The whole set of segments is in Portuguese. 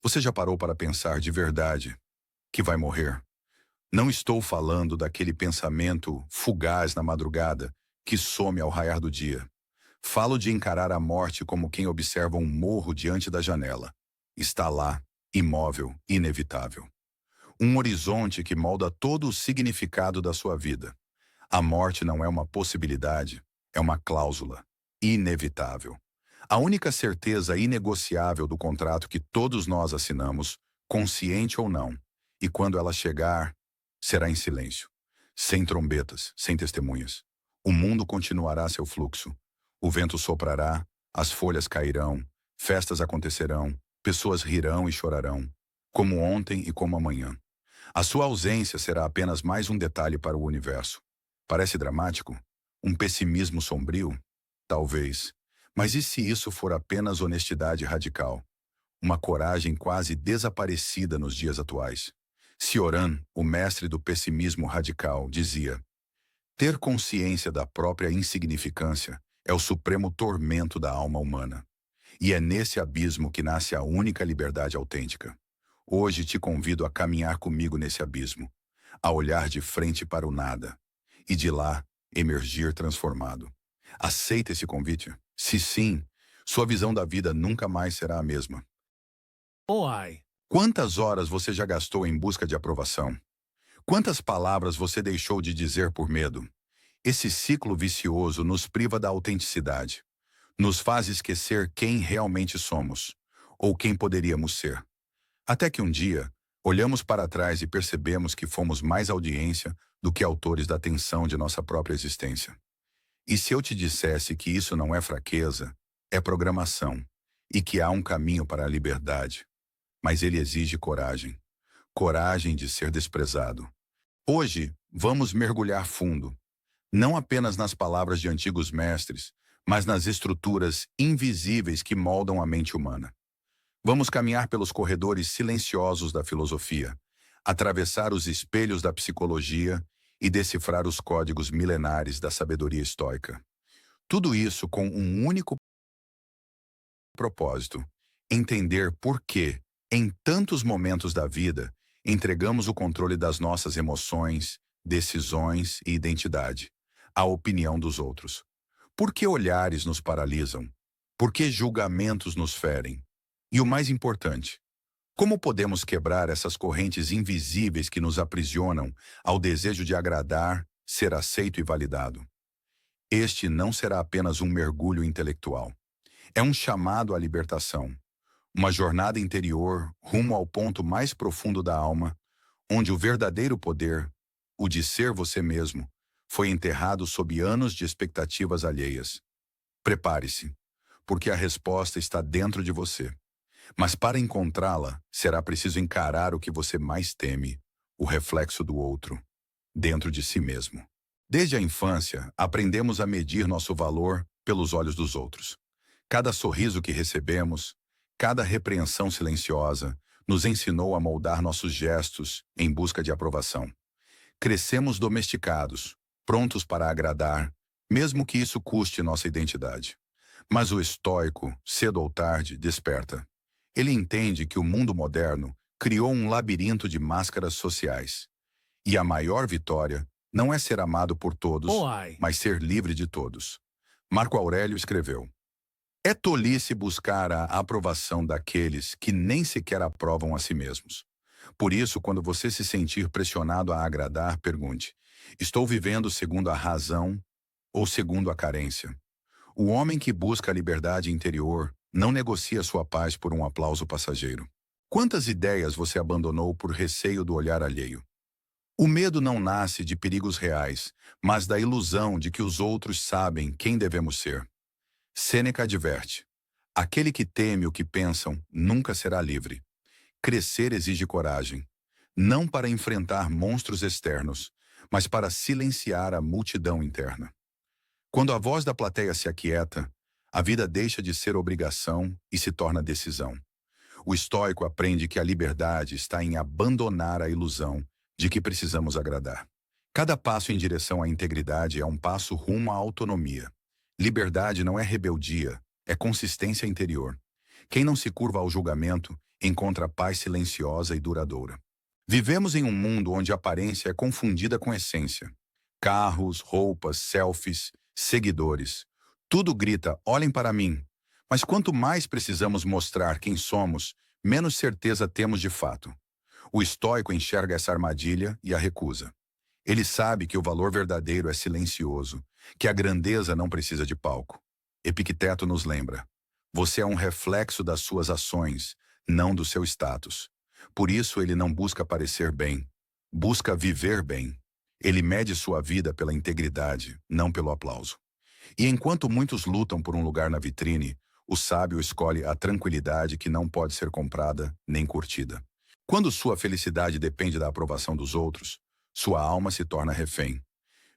Você já parou para pensar de verdade que vai morrer? Não estou falando daquele pensamento fugaz na madrugada que some ao raiar do dia. Falo de encarar a morte como quem observa um morro diante da janela. Está lá, imóvel, inevitável. Um horizonte que molda todo o significado da sua vida. A morte não é uma possibilidade, é uma cláusula. Inevitável. A única certeza inegociável do contrato que todos nós assinamos, consciente ou não. E quando ela chegar, será em silêncio. Sem trombetas, sem testemunhas. O mundo continuará seu fluxo. O vento soprará, as folhas cairão, festas acontecerão, pessoas rirão e chorarão, como ontem e como amanhã. A sua ausência será apenas mais um detalhe para o universo. Parece dramático? Um pessimismo sombrio? Talvez. Mas e se isso for apenas honestidade radical? Uma coragem quase desaparecida nos dias atuais? Cioran, o mestre do pessimismo radical, dizia: ter consciência da própria insignificância é o supremo tormento da alma humana. E é nesse abismo que nasce a única liberdade autêntica. Hoje te convido a caminhar comigo nesse abismo, a olhar de frente para o nada, e de lá emergir transformado. Aceita esse convite? Se sim, sua visão da vida nunca mais será a mesma. Oh, ai. Quantas horas você já gastou em busca de aprovação? Quantas palavras você deixou de dizer por medo? Esse ciclo vicioso nos priva da autenticidade. Nos faz esquecer quem realmente somos, ou quem poderíamos ser. Até que um dia, olhamos para trás e percebemos que fomos mais audiência do que autores da tensão de nossa própria existência. E se eu te dissesse que isso não é fraqueza, é programação, e que há um caminho para a liberdade, mas ele exige coragem. Coragem de ser desprezado. Hoje, vamos mergulhar fundo, não apenas nas palavras de antigos mestres, mas nas estruturas invisíveis que moldam a mente humana. Vamos caminhar pelos corredores silenciosos da filosofia, atravessar os espelhos da psicologia e decifrar os códigos milenares da sabedoria estoica. Tudo isso com um único propósito: entender por que, em tantos momentos da vida, entregamos o controle das nossas emoções, decisões e identidade à opinião dos outros. Por que olhares nos paralisam? Por que julgamentos nos ferem? E o mais importante, como podemos quebrar essas correntes invisíveis que nos aprisionam ao desejo de agradar, ser aceito e validado? Este não será apenas um mergulho intelectual. É um chamado à libertação, uma jornada interior rumo ao ponto mais profundo da alma, onde o verdadeiro poder, o de ser você mesmo, foi enterrado sob anos de expectativas alheias. Prepare-se, porque a resposta está dentro de você. Mas para encontrá-la, será preciso encarar o que você mais teme, o reflexo do outro, dentro de si mesmo. Desde a infância, aprendemos a medir nosso valor pelos olhos dos outros. Cada sorriso que recebemos, cada repreensão silenciosa, nos ensinou a moldar nossos gestos em busca de aprovação. Crescemos domesticados, prontos para agradar, mesmo que isso custe nossa identidade. Mas o estoico, cedo ou tarde, desperta. Ele entende que o mundo moderno criou um labirinto de máscaras sociais. E a maior vitória não é ser amado por Oh, todos, ai. mas ser livre de todos. Marco Aurélio escreveu: é tolice buscar a aprovação daqueles que nem sequer aprovam a si mesmos. Por isso, quando você se sentir pressionado a agradar, pergunte: estou vivendo segundo a razão ou segundo a carência? O homem que busca a liberdade interior não negocia sua paz por um aplauso passageiro. Quantas ideias você abandonou por receio do olhar alheio? O medo não nasce de perigos reais, mas da ilusão de que os outros sabem quem devemos ser. Sêneca adverte: aquele que teme o que pensam nunca será livre. Crescer exige coragem, não para enfrentar monstros externos, mas para silenciar a multidão interna. Quando a voz da plateia se aquieta, a vida deixa de ser obrigação e se torna decisão. O estoico aprende que a liberdade está em abandonar a ilusão de que precisamos agradar. Cada passo em direção à integridade é um passo rumo à autonomia. Liberdade não é rebeldia, é consistência interior. Quem não se curva ao julgamento encontra paz silenciosa e duradoura. Vivemos em um mundo onde a aparência é confundida com essência. Carros, roupas, selfies, seguidores. Tudo grita, olhem para mim. Mas quanto mais precisamos mostrar quem somos, menos certeza temos de fato. O estoico enxerga essa armadilha e a recusa. Ele sabe que o valor verdadeiro é silencioso, que a grandeza não precisa de palco. Epicteto nos lembra: você é um reflexo das suas ações, não do seu status. Por isso ele não busca parecer bem, busca viver bem. Ele mede sua vida pela integridade, não pelo aplauso. E enquanto muitos lutam por um lugar na vitrine, o sábio escolhe a tranquilidade que não pode ser comprada nem curtida. Quando sua felicidade depende da aprovação dos outros, sua alma se torna refém.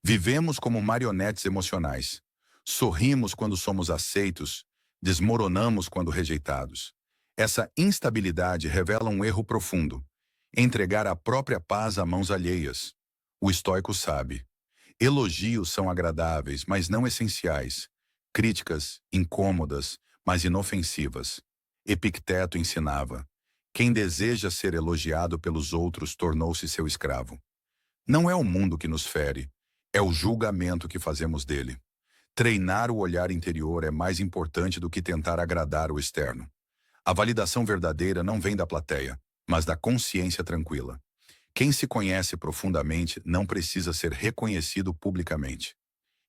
Vivemos como marionetes emocionais. Sorrimos quando somos aceitos, desmoronamos quando rejeitados. Essa instabilidade revela um erro profundo: entregar a própria paz a mãos alheias. O estoico sabe: elogios são agradáveis, mas não essenciais. Críticas, incômodas, mas inofensivas. Epicteto ensinava: quem deseja ser elogiado pelos outros tornou-se seu escravo. Não é o mundo que nos fere, é o julgamento que fazemos dele. Treinar o olhar interior é mais importante do que tentar agradar o externo. A validação verdadeira não vem da plateia, mas da consciência tranquila. Quem se conhece profundamente não precisa ser reconhecido publicamente.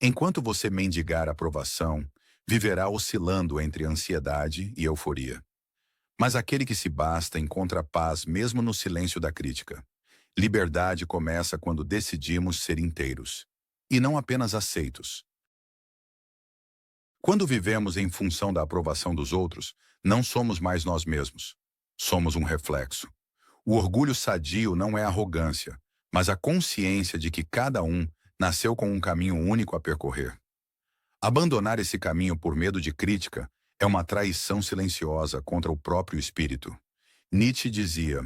Enquanto você mendigar aprovação, viverá oscilando entre ansiedade e euforia. Mas aquele que se basta encontra paz mesmo no silêncio da crítica. Liberdade começa quando decidimos ser inteiros, e não apenas aceitos. Quando vivemos em função da aprovação dos outros, não somos mais nós mesmos. Somos um reflexo. O orgulho sadio não é arrogância, mas a consciência de que cada um nasceu com um caminho único a percorrer. Abandonar esse caminho por medo de crítica é uma traição silenciosa contra o próprio espírito. Nietzsche dizia: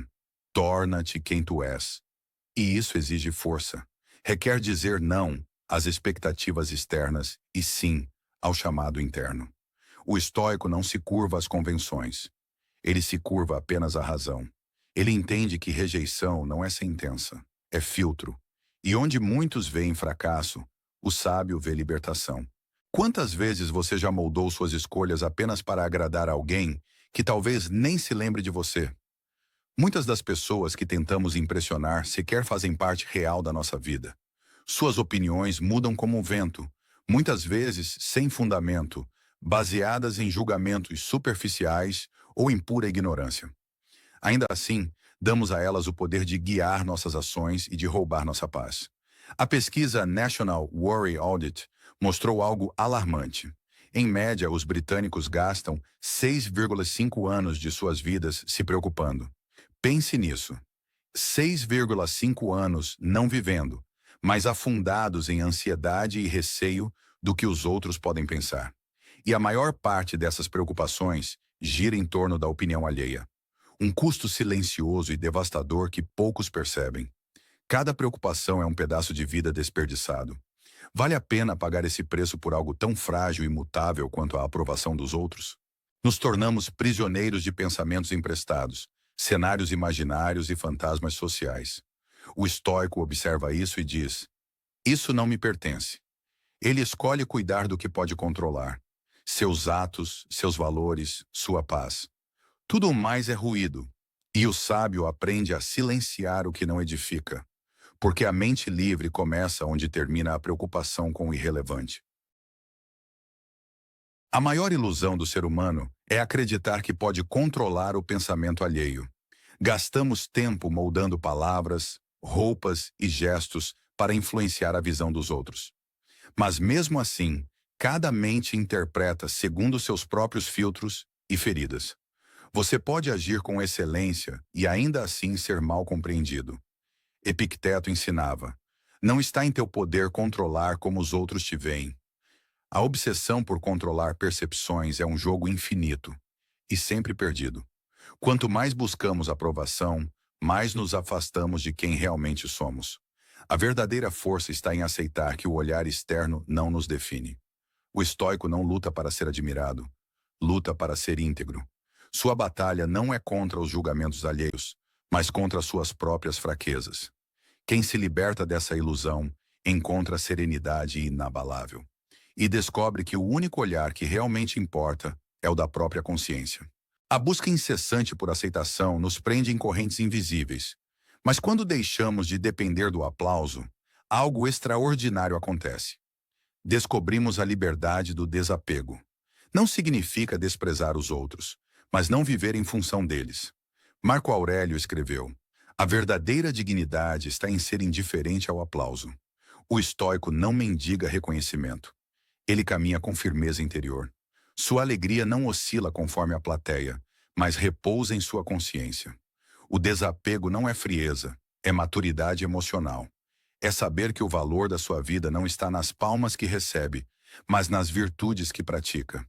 torna-te quem tu és. E isso exige força. Requer dizer não às expectativas externas e sim ao chamado interno. O estoico não se curva às convenções. Ele se curva apenas à razão. Ele entende que rejeição não é sentença, é filtro. E onde muitos veem fracasso, o sábio vê libertação. Quantas vezes você já moldou suas escolhas apenas para agradar alguém que talvez nem se lembre de você? Muitas das pessoas que tentamos impressionar sequer fazem parte real da nossa vida. Suas opiniões mudam como o vento, muitas vezes sem fundamento, baseadas em julgamentos superficiais ou em pura ignorância. Ainda assim, damos a elas o poder de guiar nossas ações e de roubar nossa paz. A pesquisa National Worry Audit mostrou algo alarmante. Em média, os britânicos gastam 6,5 anos de suas vidas se preocupando. Pense nisso. 6,5 anos não vivendo, mas afundados em ansiedade e receio do que os outros podem pensar. E a maior parte dessas preocupações gira em torno da opinião alheia. Um custo silencioso e devastador que poucos percebem. Cada preocupação é um pedaço de vida desperdiçado. Vale a pena pagar esse preço por algo tão frágil e mutável quanto a aprovação dos outros? Nos tornamos prisioneiros de pensamentos emprestados, cenários imaginários e fantasmas sociais. O estoico observa isso e diz: isso não me pertence. Ele escolhe cuidar do que pode controlar: seus atos, seus valores, sua paz. Tudo mais é ruído, e o sábio aprende a silenciar o que não edifica, porque a mente livre começa onde termina a preocupação com o irrelevante. A maior ilusão do ser humano é acreditar que pode controlar o pensamento alheio. Gastamos tempo moldando palavras, roupas e gestos para influenciar a visão dos outros. Mas mesmo assim, cada mente interpreta segundo seus próprios filtros e feridas. Você pode agir com excelência e ainda assim ser mal compreendido. Epicteto ensinava: não está em teu poder controlar como os outros te veem. A obsessão por controlar percepções é um jogo infinito e sempre perdido. Quanto mais buscamos aprovação, mais nos afastamos de quem realmente somos. A verdadeira força está em aceitar que o olhar externo não nos define. O estoico não luta para ser admirado, luta para ser íntegro. Sua batalha não é contra os julgamentos alheios, mas contra suas próprias fraquezas. Quem se liberta dessa ilusão encontra serenidade inabalável e descobre que o único olhar que realmente importa é o da própria consciência. A busca incessante por aceitação nos prende em correntes invisíveis, mas quando deixamos de depender do aplauso, algo extraordinário acontece. Descobrimos a liberdade do desapego. Não significa desprezar os outros, mas não viver em função deles. Marco Aurélio escreveu: "A verdadeira dignidade está em ser indiferente ao aplauso." O estoico não mendiga reconhecimento. Ele caminha com firmeza interior. Sua alegria não oscila conforme a plateia, mas repousa em sua consciência. O desapego não é frieza, é maturidade emocional. É saber que o valor da sua vida não está nas palmas que recebe, mas nas virtudes que pratica.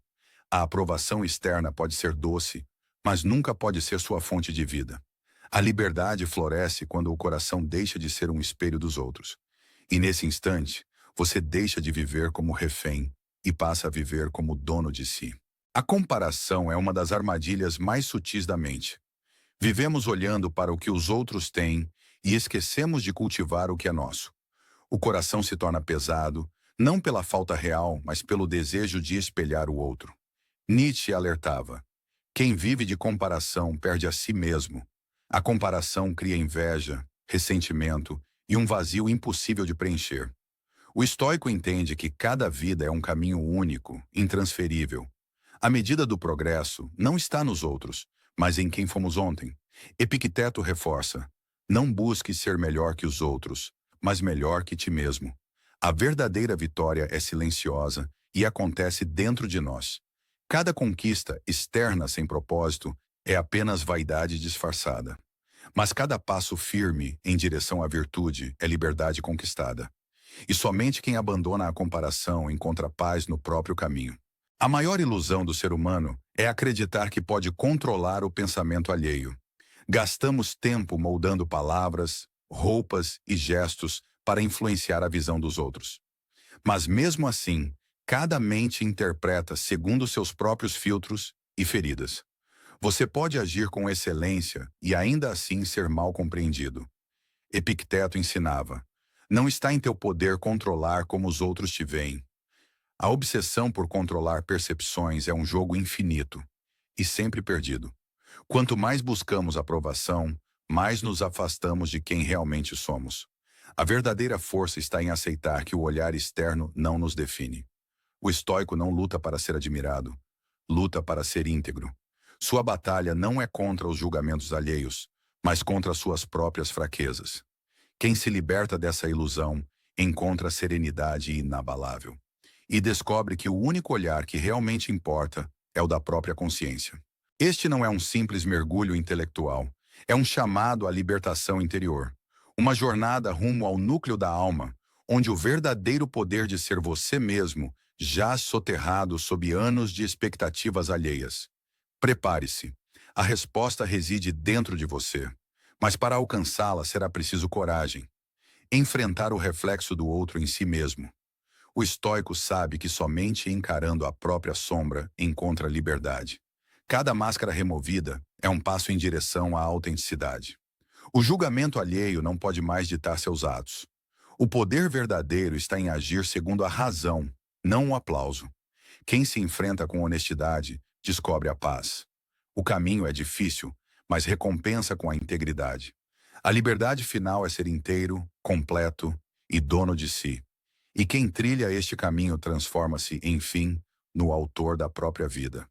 A aprovação externa pode ser doce, mas nunca pode ser sua fonte de vida. A liberdade floresce quando o coração deixa de ser um espelho dos outros. E nesse instante, você deixa de viver como refém e passa a viver como dono de si. A comparação é uma das armadilhas mais sutis da mente. Vivemos olhando para o que os outros têm e esquecemos de cultivar o que é nosso. O coração se torna pesado, não pela falta real, mas pelo desejo de espelhar o outro. Nietzsche alertava: quem vive de comparação perde a si mesmo. A comparação cria inveja, ressentimento e um vazio impossível de preencher. O estoico entende que cada vida é um caminho único, intransferível. A medida do progresso não está nos outros, mas em quem fomos ontem. Epicteto reforça: não busque ser melhor que os outros, mas melhor que ti mesmo. A verdadeira vitória é silenciosa e acontece dentro de nós. Cada conquista externa sem propósito é apenas vaidade disfarçada. Mas cada passo firme em direção à virtude é liberdade conquistada. E somente quem abandona a comparação encontra paz no próprio caminho. A maior ilusão do ser humano é acreditar que pode controlar o pensamento alheio. Gastamos tempo moldando palavras, roupas e gestos para influenciar a visão dos outros. Mas mesmo assim, cada mente interpreta segundo seus próprios filtros e feridas. Você pode agir com excelência e ainda assim ser mal compreendido. Epicteto ensinava: não está em teu poder controlar como os outros te veem. A obsessão por controlar percepções é um jogo infinito e sempre perdido. Quanto mais buscamos aprovação, mais nos afastamos de quem realmente somos. A verdadeira força está em aceitar que o olhar externo não nos define. O estoico não luta para ser admirado, luta para ser íntegro. Sua batalha não é contra os julgamentos alheios, mas contra suas próprias fraquezas. Quem se liberta dessa ilusão encontra serenidade inabalável e descobre que o único olhar que realmente importa é o da própria consciência. Este não é um simples mergulho intelectual, é um chamado à libertação interior, uma jornada rumo ao núcleo da alma, onde o verdadeiro poder de ser você mesmo jaz soterrado sob anos de expectativas alheias. Prepare-se. A resposta reside dentro de você, mas para alcançá-la será preciso coragem. Enfrentar o reflexo do outro em si mesmo. O estoico sabe que somente encarando a própria sombra encontra liberdade. Cada máscara removida é um passo em direção à autenticidade. O julgamento alheio não pode mais ditar seus atos. O poder verdadeiro está em agir segundo a razão, não o aplauso. Quem se enfrenta com honestidade descobre a paz. O caminho é difícil, mas recompensa com a integridade. A liberdade final é ser inteiro, completo e dono de si. E quem trilha este caminho transforma-se, enfim, no autor da própria vida.